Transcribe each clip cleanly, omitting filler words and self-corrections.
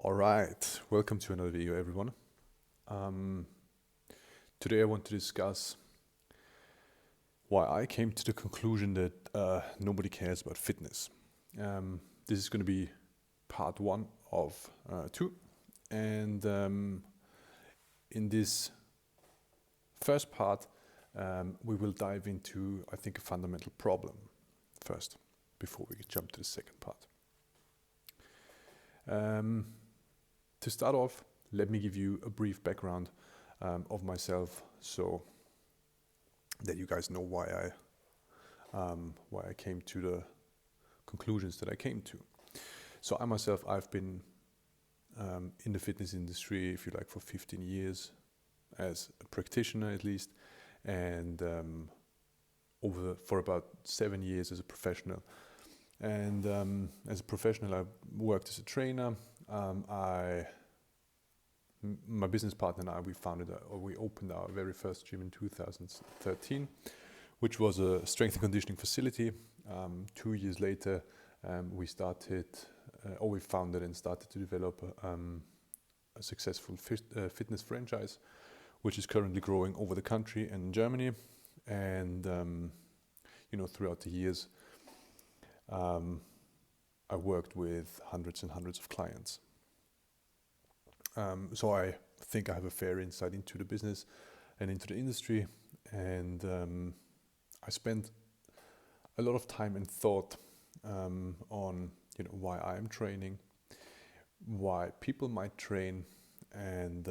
All right, welcome to another video, everyone. Today I want to discuss why I came to the conclusion that nobody cares about fitness. This is going to be part one of two, and in this first part, we will dive into, I think, a fundamental problem first, before we jump to the second part. To start off, let me give you a brief background of myself, so that you guys know why I came to the conclusions that I came to. So I myself, I've been in the fitness industry, if you like, for 15 years as a practitioner at least, and for about 7 years as a professional. And as a professional, I worked as a trainer. My business partner and I, we opened our very first gym in 2013, which was a strength and conditioning facility. 2 years later, we founded and started to develop a successful fitness franchise, which is currently growing over the country and in Germany. And throughout the years, I worked with hundreds and hundreds of clients. So I think I have a fair insight into the business and into the industry. And I spent a lot of time and thought on why I'm training, why people might train, and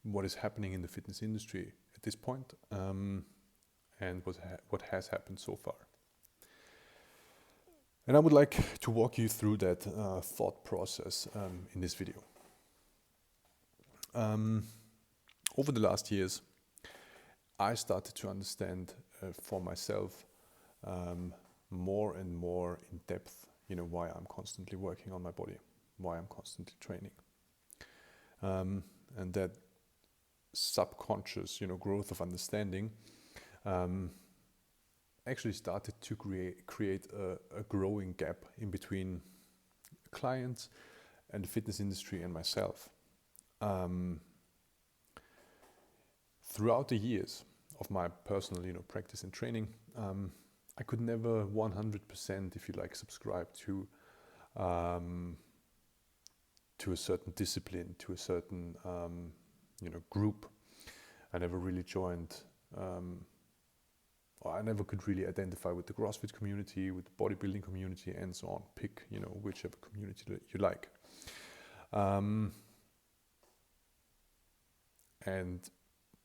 what is happening in the fitness industry at this point, and what has happened so far. And I would like to walk you through that thought process in this video. Over the last years, I started to understand for myself more and more in depth, why I'm constantly working on my body, why I'm constantly training. And that subconscious, growth of understanding actually started to create a growing gap in between clients and the fitness industry and myself. Throughout the years of my personal, practice and training, I could never 100%, if you like, subscribe to a certain discipline, to a certain, group. I never really joined, or I never could really identify with the CrossFit community, with the bodybuilding community, and so on. Pick, whichever community that you like. And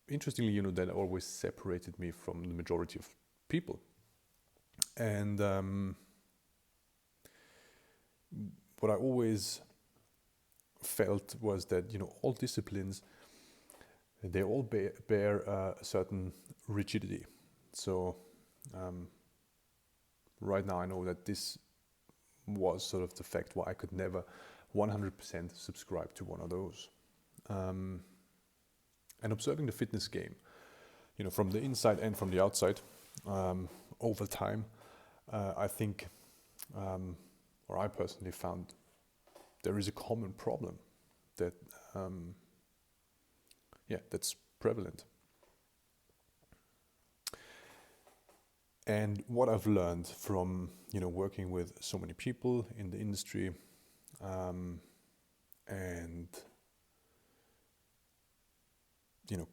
interestingly, that always separated me from the majority of people. And what I always felt was that, all disciplines, they all bear a certain rigidity. So right now I know that this was sort of the fact why I could never 100% subscribe to one of those. And observing the fitness game, from the inside and from the outside, over time, I think, or I personally found, there is a common problem that, that's prevalent. And what I've learned from, working with so many people in the industry, and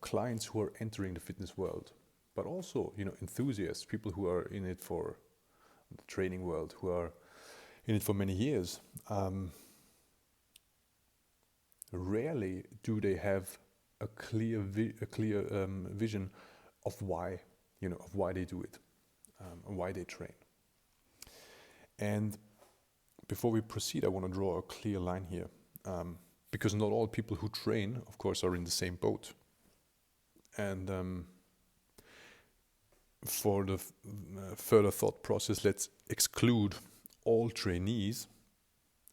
clients who are entering the fitness world, but also, enthusiasts, people who are in it for the training world, who are in it for many years, rarely do they have a clear vision of why they do it, and why they train. And before we proceed, I want to draw a clear line here, because not all people who train, of course, are in the same boat. And for the further thought process, let's exclude all trainees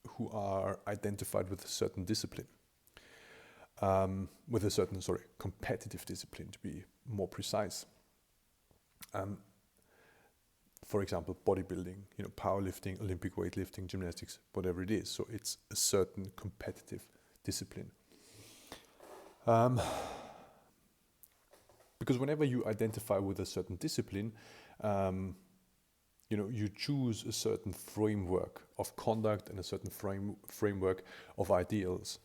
who are identified with a certain discipline, competitive discipline, to be more precise. for example, bodybuilding, powerlifting, Olympic weightlifting, gymnastics, whatever it is. So it's a certain competitive discipline. Because whenever you identify with a certain discipline, you choose a certain framework of conduct and a certain framework of ideals.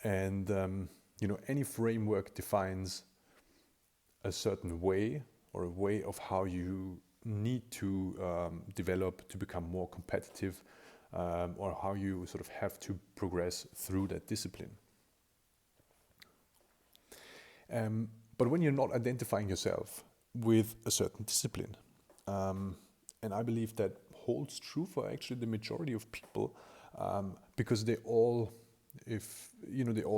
And, any framework defines a certain way or a way of how you need to develop to become more competitive, or how you sort of have to progress through that discipline. But when you're not identifying yourself with a certain discipline, and I believe that holds true for actually the majority of people, because they all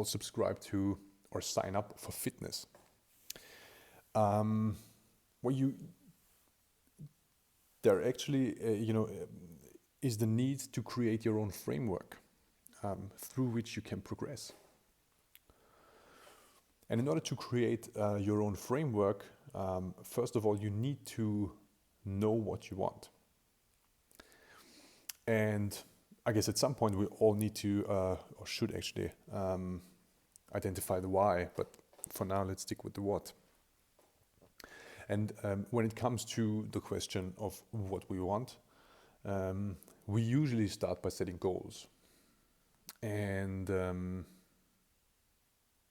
subscribe to or sign up for fitness. There actually, is the need to create your own framework through which you can progress. And in order to create your own framework, first of all, you need to know what you want. And I guess at some point we all need to, or should actually, identify the why, but for now let's stick with the what. And when it comes to the question of what we want, we usually start by setting goals. And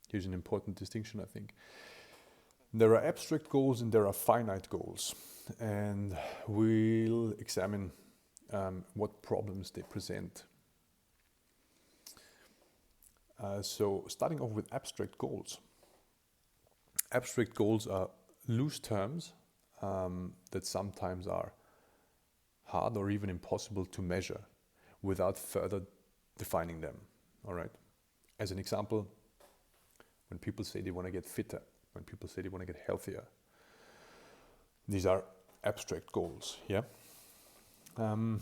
here's an important distinction, I think. There are abstract goals and there are finite goals. And we'll examine what problems they present. So starting off with abstract goals. Abstract goals are loose terms that sometimes are hard or even impossible to measure without further defining them. All right. As an example, when people say they want to get fitter, when people say they want to get healthier, these are abstract goals. Yeah. And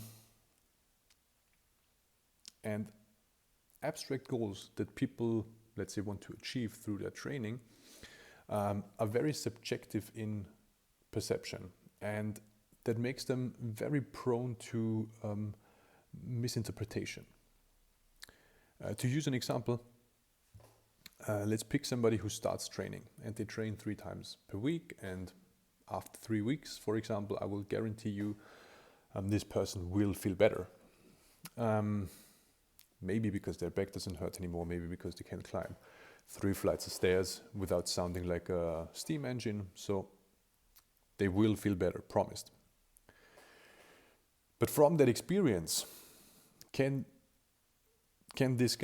abstract goals that people, let's say, want to achieve through their training are very subjective in perception, and that makes them very prone to misinterpretation. To use an example, let's pick somebody who starts training and they train 3 times per week, and after 3 weeks, for example, I will guarantee you this person will feel better. Maybe because their back doesn't hurt anymore, maybe because they can climb 3 flights of stairs without sounding like a steam engine, so they will feel better, promised. But from that experience, can this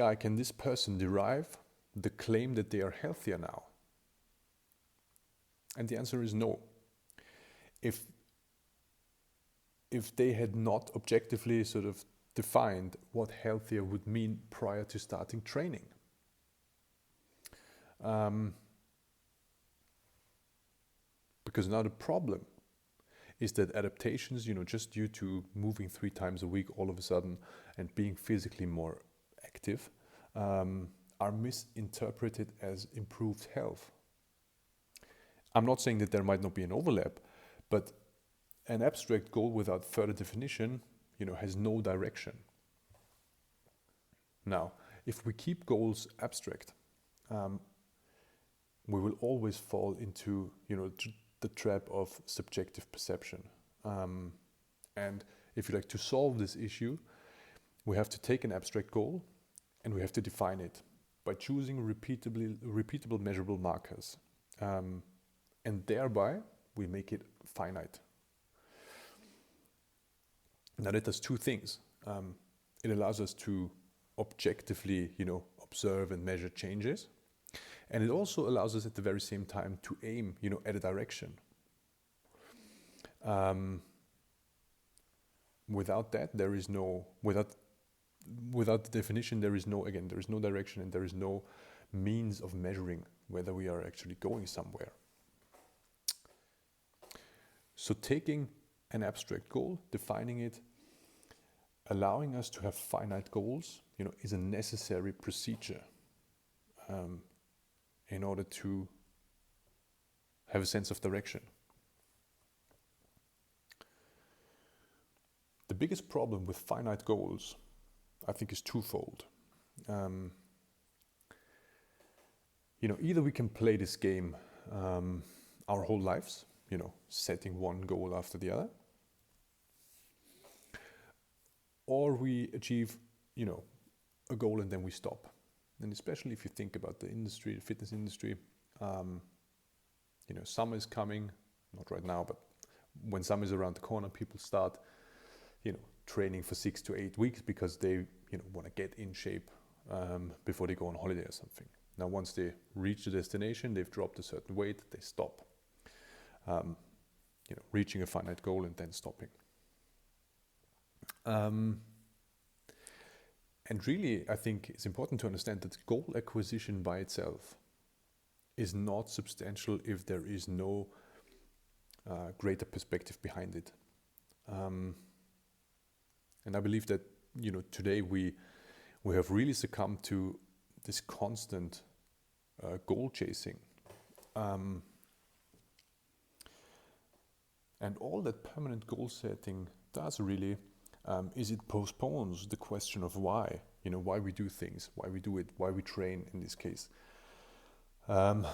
person derive the claim that they are healthier now? And the answer is no. If they had not objectively sort of defined what healthier would mean prior to starting training. Because now the problem is that adaptations, just due to moving 3 times a week all of a sudden and being physically more active, are misinterpreted as improved health. I'm not saying that there might not be an overlap, but an abstract goal without further definition, has no direction. Now, if we keep goals abstract, we will always fall into, the trap of subjective perception. And if you like to solve this issue, we have to take an abstract goal and we have to define it by choosing repeatable measurable markers. And thereby we make it finite. Now that does 2 things. It allows us to objectively, observe and measure changes. And it also allows us at the very same time to aim, at a direction. Without that, there is no, without the definition, there is no direction, and there is no means of measuring whether we are actually going somewhere. So taking an abstract goal, defining it, allowing us to have finite goals, is a necessary procedure in order to have a sense of direction. biggest problem with finite goals, I think, is twofold. Either we can play this game our whole lives, setting one goal after the other, or we achieve, a goal and then we stop. And especially if you think about the industry, the fitness industry, summer is coming, not right now, but when summer is around the corner, people start, training for 6 to 8 weeks because they, want to get in shape before they go on holiday or something. Now, once they reach the destination, they've dropped a certain weight, they stop. Reaching a finite goal and then stopping. And really, I think it's important to understand that goal acquisition by itself is not substantial if there is no greater perspective behind it. And I believe that, today we have really succumbed to this constant goal chasing. And all that permanent goal setting does really is it postpones the question of why, why we do things, why we do it, why we train in this case. Honestly,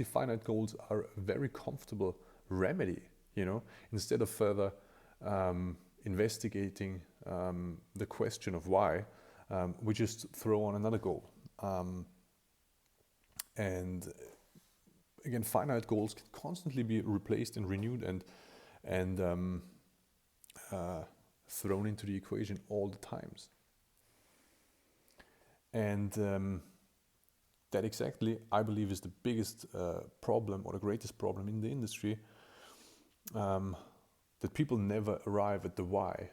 finite goals are a very comfortable remedy, instead of further investigating the question of why, we just throw on another goal. And again, finite goals can constantly be replaced and renewed and thrown into the equation all the times. And that exactly, I believe, is the biggest problem or the greatest problem in the industry, that people never arrive at the why,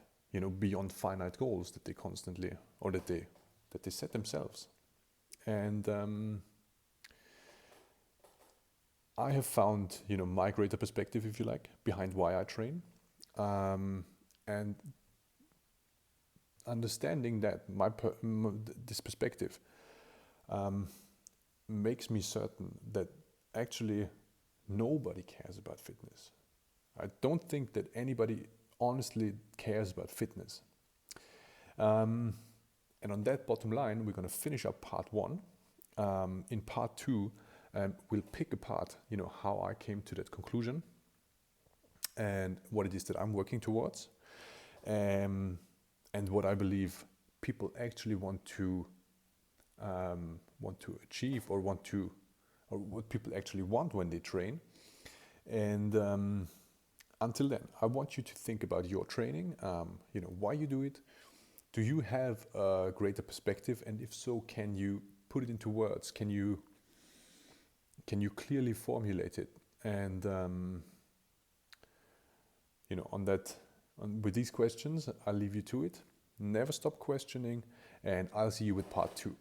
beyond finite goals that they constantly, or that they set themselves. And I have found, my greater perspective, if you like, behind why I train, and understanding that this perspective makes me certain that actually nobody cares about fitness. I don't think that anybody honestly cares about fitness. And on that bottom line, we're going to finish up part 1. In part 2, we'll pick apart, how I came to that conclusion and what it is that I'm working towards, and what I believe people actually want to achieve, or what people actually want when they train. And until then, I want you to think about your training, why you do it. Do you have a greater perspective? And if so, can you put it into words? Can you clearly formulate it? And with these questions, I'll leave you to it. Never stop questioning, and I'll see you with part 2.